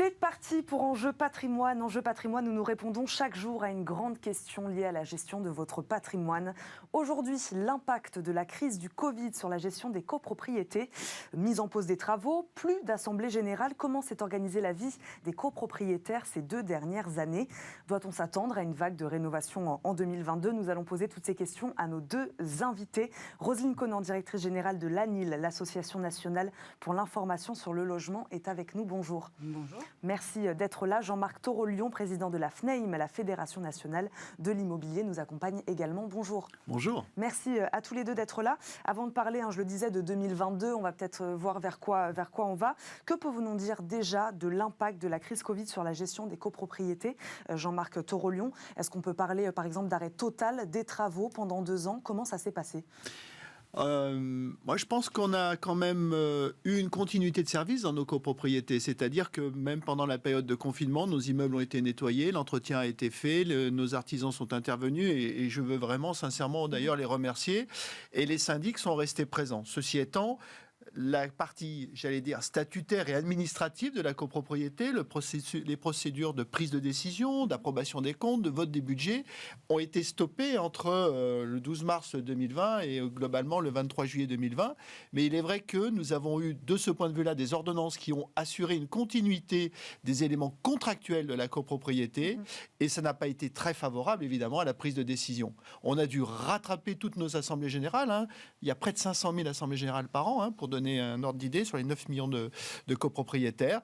C'est parti pour Enjeu Patrimoine. Enjeu Patrimoine, où nous répondons chaque jour à une grande question liée à la gestion de votre patrimoine. Aujourd'hui, l'impact de la crise du Covid sur la gestion des copropriétés. Mise en pause des travaux, plus d'assemblée générale. Comment s'est organisée la vie des copropriétaires ces 2 dernières années? Doit-on s'attendre à une vague de rénovation en 2022? Nous allons poser toutes ces questions à nos 2 invités. Roselyne Conan, directrice générale de l'ANIL, l'Association nationale pour l'information sur le logement, est avec nous. Bonjour. Bonjour. Merci d'être là. Jean-Marc Torolion, président de la FNAIM, la Fédération nationale de l'immobilier, nous accompagne également. Bonjour. Bonjour. Merci à tous les deux d'être là. Avant de parler, je le disais, de 2022, on va peut-être voir vers quoi on va. Que pouvons-nous dire déjà de l'impact de la crise Covid sur la gestion des copropriétés? Jean-Marc Torolion, est-ce qu'on peut parler, par exemple, d'arrêt total des travaux pendant 2 ans? Comment ça s'est passé? Moi, je pense qu'on a quand même eu une continuité de service dans nos copropriétés. C'est-à-dire que même pendant la période de confinement, nos immeubles ont été nettoyés, l'entretien a été fait, nos artisans sont intervenus et je veux vraiment, sincèrement, d'ailleurs, les remercier. Et les syndics sont restés présents. Ceci étant, la partie, j'allais dire, statutaire et administrative de la copropriété, les procédures de prise de décision, d'approbation des comptes, de vote des budgets, ont été stoppées entre le 12 mars 2020 et globalement le 23 juillet 2020. Mais il est vrai que nous avons eu, de ce point de vue-là, des ordonnances qui ont assuré une continuité des éléments contractuels de la copropriété. Et ça n'a pas été très favorable, évidemment, à la prise de décision. On a dû rattraper toutes nos assemblées générales. Il y a près de 500 000 assemblées générales par an, pour donner un ordre d'idée sur les 9 millions de copropriétaires.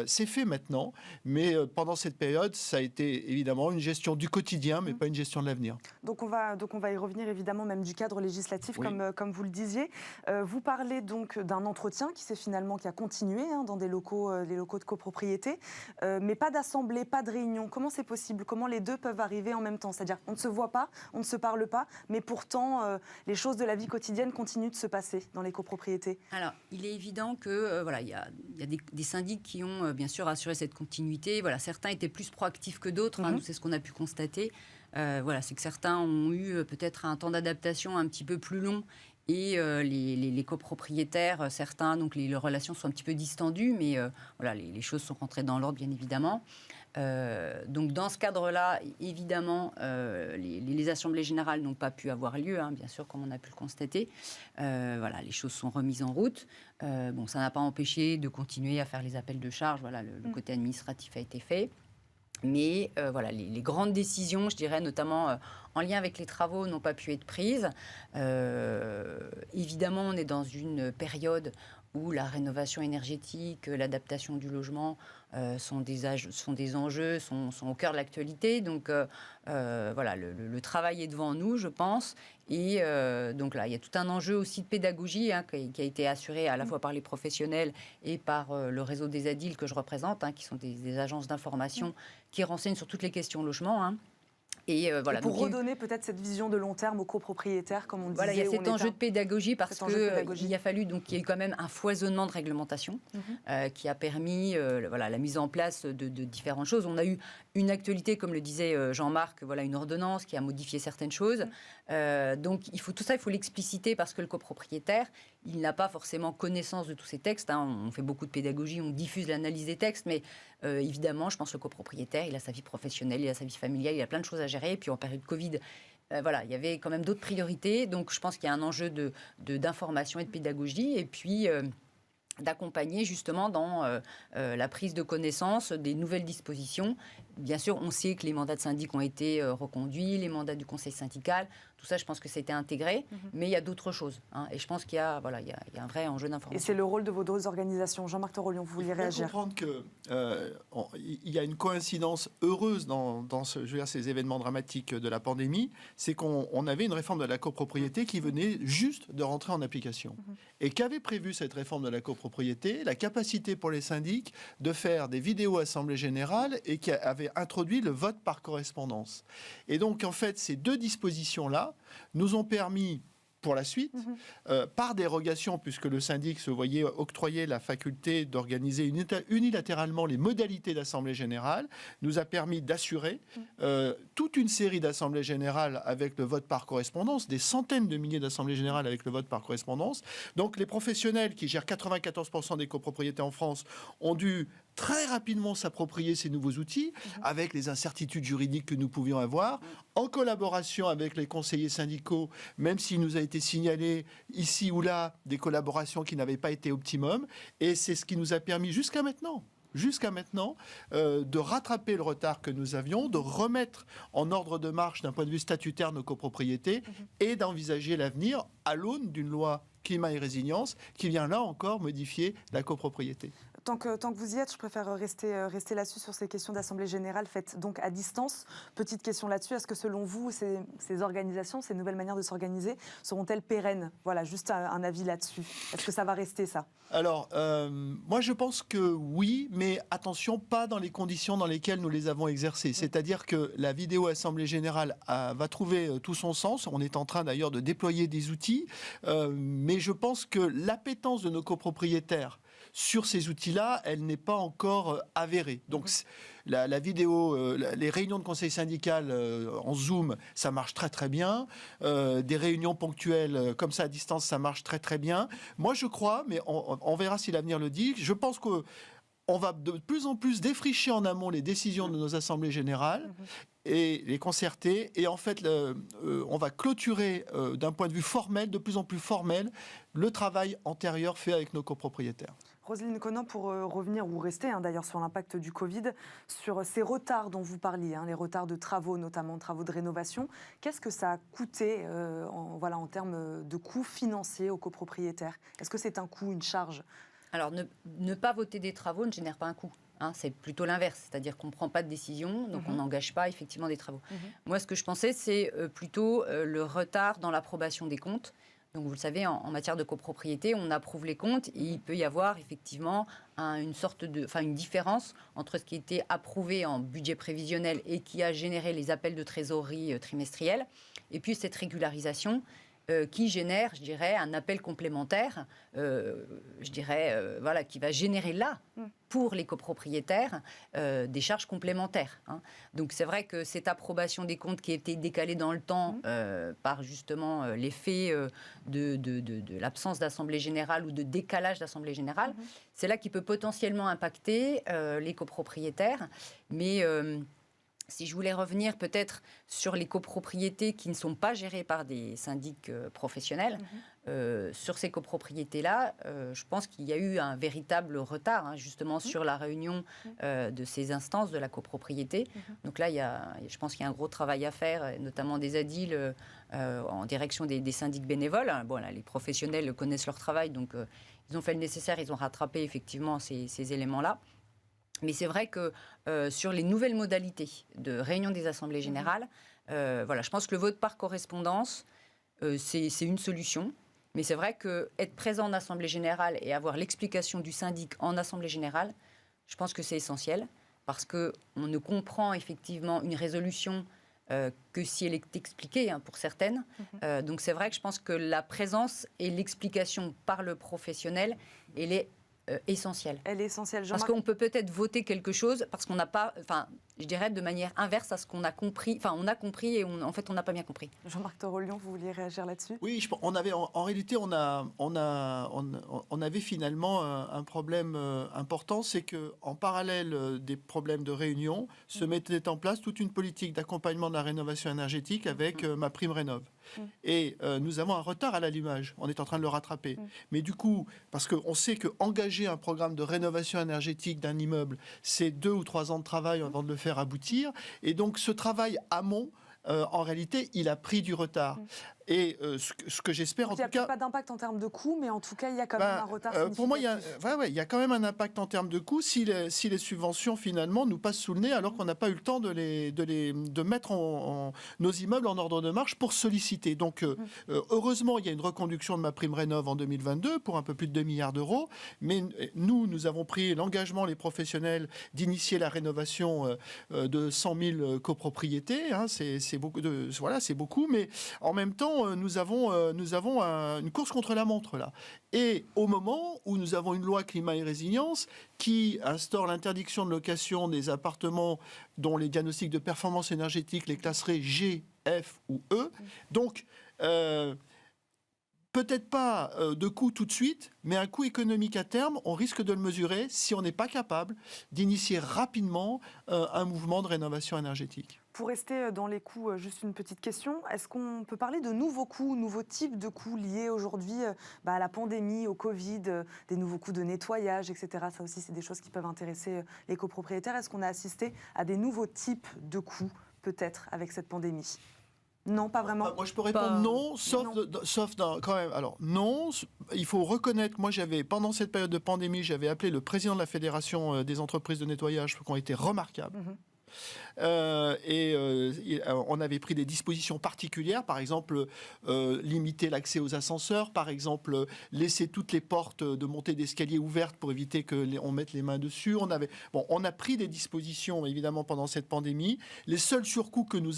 C'est fait maintenant, mais pendant cette période, ça a été évidemment une gestion du quotidien, mais pas une gestion de l'avenir. Donc on va y revenir évidemment, même du cadre législatif, oui. comme vous le disiez. Vous parlez donc d'un entretien qui a continué dans les locaux de copropriété, mais pas d'assemblée, pas de réunion. Comment c'est possible? Comment les deux peuvent arriver en même temps? C'est-à-dire on ne se voit pas, on ne se parle pas, mais pourtant les choses de la vie quotidienne continuent de se passer dans les copropriétés. Alors, il est évident que il y a des syndics qui ont bien sûr assuré cette continuité. Voilà, certains étaient plus proactifs que d'autres. Nous, c'est ce qu'on a pu constater. C'est que certains ont eu peut-être un temps d'adaptation un petit peu plus long. Et les copropriétaires, certains, donc les relations sont un petit peu distendues, mais les choses sont rentrées dans l'ordre, bien évidemment. Donc dans ce cadre-là, évidemment, les assemblées générales n'ont pas pu avoir lieu, bien sûr, comme on a pu le constater. Les choses sont remises en route. Ça n'a pas empêché de continuer à faire les appels de charges. Le côté administratif a été fait. Mais les grandes décisions, je dirais, notamment en lien avec les travaux, n'ont pas pu être prises. Évidemment, on est dans une période où la rénovation énergétique, l'adaptation du logement sont des enjeux, sont au cœur de l'actualité. Donc, le travail est devant nous, je pense. Et donc là, il y a tout un enjeu aussi de pédagogie qui a été assuré à la fois par les professionnels et par le réseau des ADIL que je représente, qui sont des agences d'information qui renseignent sur toutes les questions logement. Et pour redonner peut-être cette vision de long terme aux copropriétaires, comme on disait. Il y a cet enjeu de pédagogie parce qu'il a fallu qu'il y ait quand même un foisonnement de réglementation qui a permis la mise en place de différentes choses. On a eu une actualité, comme le disait Jean-Marc, une ordonnance qui a modifié certaines choses. Donc tout ça, il faut l'expliciter parce que le copropriétaire, il n'a pas forcément connaissance de tous ces textes. On fait beaucoup de pédagogie, on diffuse l'analyse des textes, mais évidemment, je pense que le copropriétaire, il a sa vie professionnelle, il a sa vie familiale, il a plein de choses à gérer. Et puis en période Covid, il y avait quand même d'autres priorités. Donc je pense qu'il y a un enjeu d'information et de pédagogie. Et puis d'accompagner justement dans la prise de connaissance des nouvelles dispositions. Bien sûr, on sait que les mandats de syndic ont été reconduits, les mandats du conseil syndical, tout ça, je pense que c'était intégré, mais il y a d'autres choses. Et je pense qu'il y a un vrai enjeu d'information. Et c'est le rôle de vos 2 organisations. Jean-Marc Torolion, vous vouliez réagir? Il faut comprendre qu'il y a une coïncidence heureuse dans ces événements dramatiques de la pandémie, c'est qu'on avait une réforme de la copropriété qui venait juste de rentrer en application. Et qu'avait prévu cette réforme de la copropriété? La capacité pour les syndics de faire des vidéos assemblées générales et qui avait introduit le vote par correspondance. Et donc, en fait, ces 2 dispositions-là nous ont permis, pour la suite, par dérogation, puisque le syndic se voyait octroyer la faculté d'organiser unilatéralement les modalités d'Assemblée générale, nous a permis d'assurer toute une série d'assemblées générales avec le vote par correspondance, des centaines de milliers d'assemblées générales avec le vote par correspondance. Donc les professionnels qui gèrent 94% des copropriétés en France ont dû très rapidement s'approprier ces nouveaux outils, avec les incertitudes juridiques que nous pouvions avoir, en collaboration avec les conseillers syndicaux, même s'il nous a été signalé ici ou là des collaborations qui n'avaient pas été optimum. Et c'est ce qui nous a permis jusqu'à maintenant de rattraper le retard que nous avions, de remettre en ordre de marche d'un point de vue statutaire nos copropriétés et d'envisager l'avenir à l'aune d'une loi climat et résilience qui vient là encore modifier la copropriété. Tant que vous y êtes, je préfère rester là-dessus sur ces questions d'Assemblée générale faites donc à distance. Petite question là-dessus, est-ce que selon vous, ces organisations, ces nouvelles manières de s'organiser, seront-elles pérennes? Voilà, juste un avis là-dessus. Est-ce que ça va rester ça? Alors, moi je pense que oui, mais attention, pas dans les conditions dans lesquelles nous les avons exercées. C'est-à-dire que la vidéo Assemblée générale va trouver tout son sens. On est en train d'ailleurs de déployer des outils, mais je pense que l'appétence de nos copropriétaires sur ces outils-là, elle n'est pas encore avérée. Donc, la vidéo, les réunions de conseil syndical en Zoom, ça marche très très bien. Des réunions ponctuelles comme ça à distance, ça marche très très bien. Moi, je crois, mais on verra si l'avenir le dit, je pense qu'on va de plus en plus défricher en amont les décisions de nos assemblées générales et les concerter. Et en fait, on va clôturer d'un point de vue formel, de plus en plus formel, le travail antérieur fait avec nos copropriétaires. Roselyne Conant, pour revenir ou rester d'ailleurs sur l'impact du Covid, sur ces retards dont vous parliez, les retards de travaux, notamment travaux de rénovation, qu'est-ce que ça a coûté en termes de coûts financiers aux copropriétaires? Est-ce que c'est un coût, une charge? Alors, ne pas voter des travaux ne génère pas un coût. C'est plutôt l'inverse, c'est-à-dire qu'on ne prend pas de décision, donc on n'engage pas effectivement des travaux. Moi, ce que je pensais, c'est plutôt le retard dans l'approbation des comptes. Donc, vous le savez, en matière de copropriété, on approuve les comptes et il peut y avoir effectivement une différence entre ce qui était approuvé en budget prévisionnel et qui a généré les appels de trésorerie trimestriels, et puis cette régularisation qui génère, je dirais, un appel complémentaire, qui va générer là, pour les copropriétaires, des charges complémentaires. Donc c'est vrai que cette approbation des comptes qui a été décalée dans le temps par justement l'effet de l'absence d'assemblée générale ou de décalage d'assemblée générale, c'est là qui peut potentiellement impacter les copropriétaires. Mais si je voulais revenir peut-être sur les copropriétés qui ne sont pas gérées par des syndics professionnels, sur ces copropriétés-là, je pense qu'il y a eu un véritable retard justement sur la réunion de ces instances de la copropriété. Donc là, je pense qu'il y a un gros travail à faire, notamment des ADIL en direction des syndics bénévoles. Bon, là, les professionnels connaissent leur travail, donc ils ont fait le nécessaire, ils ont rattrapé effectivement ces éléments-là. Mais c'est vrai que sur les nouvelles modalités de réunion des assemblées générales, je pense que le vote par correspondance, c'est une solution. Mais c'est vrai qu'être présent en assemblée générale et avoir l'explication du syndic en assemblée générale, je pense que c'est essentiel. Parce qu'on ne comprend effectivement une résolution que si elle est expliquée pour certaines. Donc c'est vrai que je pense que la présence et l'explication par le professionnel, elle est essentielle. Elle est essentielle. Parce qu'on peut peut-être voter quelque chose parce qu'on n'a pas, je dirais de manière inverse à ce qu'on a compris. On a compris et en fait on n'a pas bien compris. Jean-Marc Torolion, vous vouliez réagir là-dessus? Oui, en réalité on avait finalement un problème important, c'est que en parallèle des problèmes de réunion se mettait en place toute une politique d'accompagnement de la rénovation énergétique avec MaPrimeRénov'. Et nous avons un retard à l'allumage. On est en train de le rattraper. Mais du coup, parce qu'on sait qu'engager un programme de rénovation énergétique d'un immeuble, c'est 2 ou 3 ans de travail avant de le faire aboutir. Et donc, ce travail amont, en réalité, il a pris du retard. Et ce que j'espère, en tout cas... Il n'y a pas d'impact en termes de coûts, mais en tout cas, il y a quand même un retard significatif. Pour moi, il y a quand même un impact en termes de coûts si les subventions, finalement, nous passent sous le nez, alors qu'on n'a pas eu le temps de mettre nos immeubles en ordre de marche pour solliciter. Donc, heureusement, il y a une reconduction de MaPrimeRénov' en 2022 pour un peu plus de 2 milliards d'euros. Mais nous avons pris l'engagement, les professionnels, d'initier la rénovation de 100 000 copropriétés. C'est beaucoup, mais en même temps, vraiment, nous avons une course contre la montre là. Et au moment où nous avons une loi climat et résilience qui instaure l'interdiction de location des appartements dont les diagnostics de performance énergétique les classeraient G, F ou E, donc peut-être pas de coût tout de suite, mais un coût économique à terme, on risque de le mesurer si on n'est pas capable d'initier rapidement un mouvement de rénovation énergétique. Pour rester dans les coûts, juste une petite question. Est-ce qu'on peut parler de nouveaux coûts, nouveaux types de coûts liés aujourd'hui à la pandémie, au Covid, des nouveaux coûts de nettoyage, etc. Ça aussi, c'est des choses qui peuvent intéresser les copropriétaires. Est-ce qu'on a assisté à des nouveaux types de coûts, peut-être, avec cette pandémie ? Non, pas vraiment. Moi, je peux répondre non, sauf quand même. Alors, non, il faut reconnaître, moi, pendant cette période de pandémie, j'avais appelé le président de la Fédération des entreprises de nettoyage, qui ont été remarquables. On avait pris des dispositions particulières, par exemple limiter l'accès aux ascenseurs, par exemple laisser toutes les portes de montée d'escalier ouvertes pour éviter qu'on mette les mains dessus. On a pris des dispositions évidemment pendant cette pandémie. Les seuls surcoûts que nous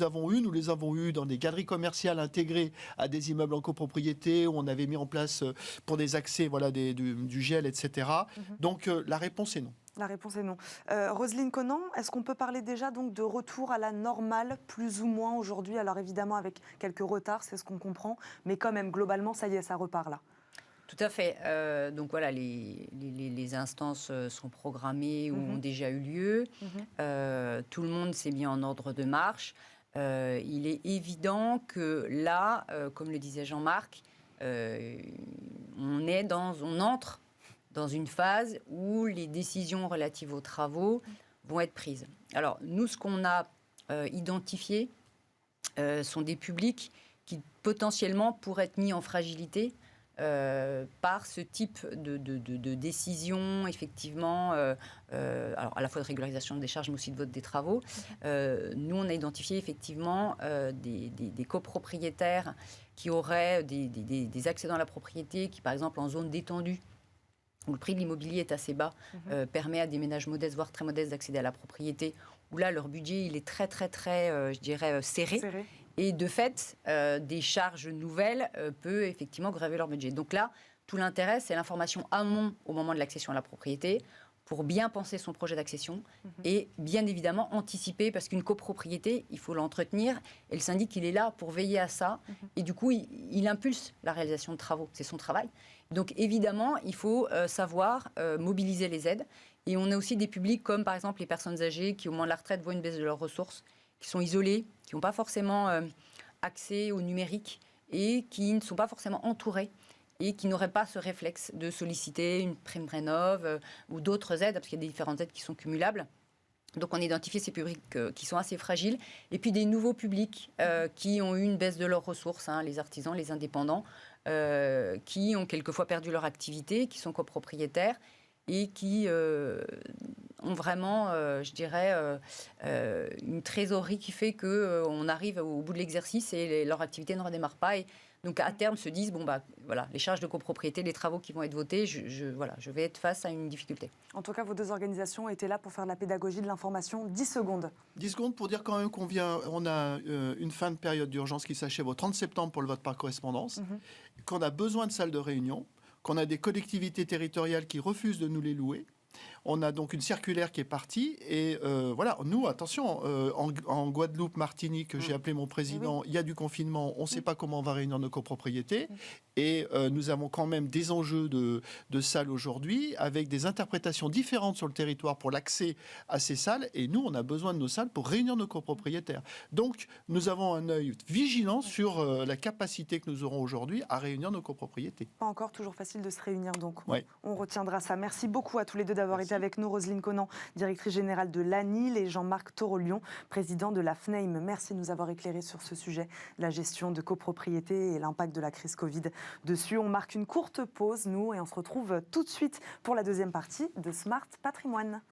les avons eus dans des galeries commerciales intégrées à des immeubles en copropriété où on avait mis en place pour des accès du gel, etc. Donc la réponse est non. La réponse est non. Roselyne Conan, est-ce qu'on peut parler déjà donc de retour à la normale, plus ou moins aujourd'hui? Alors évidemment avec quelques retards, c'est ce qu'on comprend, mais quand même globalement, ça y est, ça repart là. Tout à fait. Donc voilà, les instances sont programmées ou ont déjà eu lieu. Tout le monde s'est mis en ordre de marche. Il est évident que là, comme le disait Jean-Marc, on entre dans une phase où les décisions relatives aux travaux vont être prises. Alors, nous, ce qu'on a identifié sont des publics qui potentiellement pourraient être mis en fragilité par ce type de décision, effectivement, alors à la fois de régularisation des charges, mais aussi de vote des travaux. Nous, on a identifié effectivement des copropriétaires qui auraient des accès dans la propriété, qui, par exemple, en zone détendue, où le prix de l'immobilier est assez bas, permet à des ménages modestes, voire très modestes, d'accéder à la propriété, où là, leur budget, il est très, très, très, je dirais, serré. Et de fait, des charges nouvelles peut effectivement grever leur budget. Donc là, tout l'intérêt, c'est l'information amont au moment de l'accession à la propriété, pour bien penser son projet d'accession et bien évidemment anticiper, parce qu'une copropriété, il faut l'entretenir, et le syndic, il est là pour veiller à ça, et du coup, il impulse la réalisation de travaux, c'est son travail. Donc évidemment, il faut savoir mobiliser les aides, et on a aussi des publics comme par exemple les personnes âgées qui au moment de la retraite voient une baisse de leurs ressources, qui sont isolés, qui n'ont pas forcément accès au numérique, et qui ne sont pas forcément entourés, et qui n'auraient pas ce réflexe de solliciter une prime rénov ou d'autres aides, parce qu'il y a des différentes aides qui sont cumulables. Donc on a identifié ces publics qui sont assez fragiles, et puis des nouveaux publics qui ont eu une baisse de leurs ressources, les artisans, les indépendants, qui ont quelquefois perdu leur activité, qui sont copropriétaires, et qui ont vraiment, je dirais, une trésorerie qui fait qu'on arrive au bout de l'exercice et leur activité ne redémarre pas. Et donc, à terme, se disent, voilà, les charges de copropriété, les travaux qui vont être votés, je vais être face à une difficulté. En tout cas, vos deux organisations étaient là pour faire de la pédagogie, de l'information. 10 secondes. 10 secondes pour dire quand même on a une fin de période d'urgence qui s'achève au 30 septembre pour le vote par correspondance, qu'on a besoin de salles de réunion, qu'on a des collectivités territoriales qui refusent de nous les louer. On a donc une circulaire qui est partie et voilà, nous, attention, en Guadeloupe, Martinique, j'ai appelé mon président, il y a du confinement, on ne sait pas comment on va réunir nos copropriétés et nous avons quand même des enjeux de salles aujourd'hui avec des interprétations différentes sur le territoire pour l'accès à ces salles et nous, on a besoin de nos salles pour réunir nos copropriétaires. Donc, nous avons un œil vigilant sur la capacité que nous aurons aujourd'hui à réunir nos copropriétés. Pas encore toujours facile de se réunir, donc ouais. On retiendra ça. Merci beaucoup à tous les deux d'avoir été avec nous. Roselyne Conan, directrice générale de l'ANIL, et Jean-Marc Torolion, président de la FNAIM. Merci de nous avoir éclairés sur ce sujet, la gestion de copropriété et l'impact de la crise Covid dessus. On marque une courte pause, nous, et on se retrouve tout de suite pour la deuxième partie de Smart Patrimoine.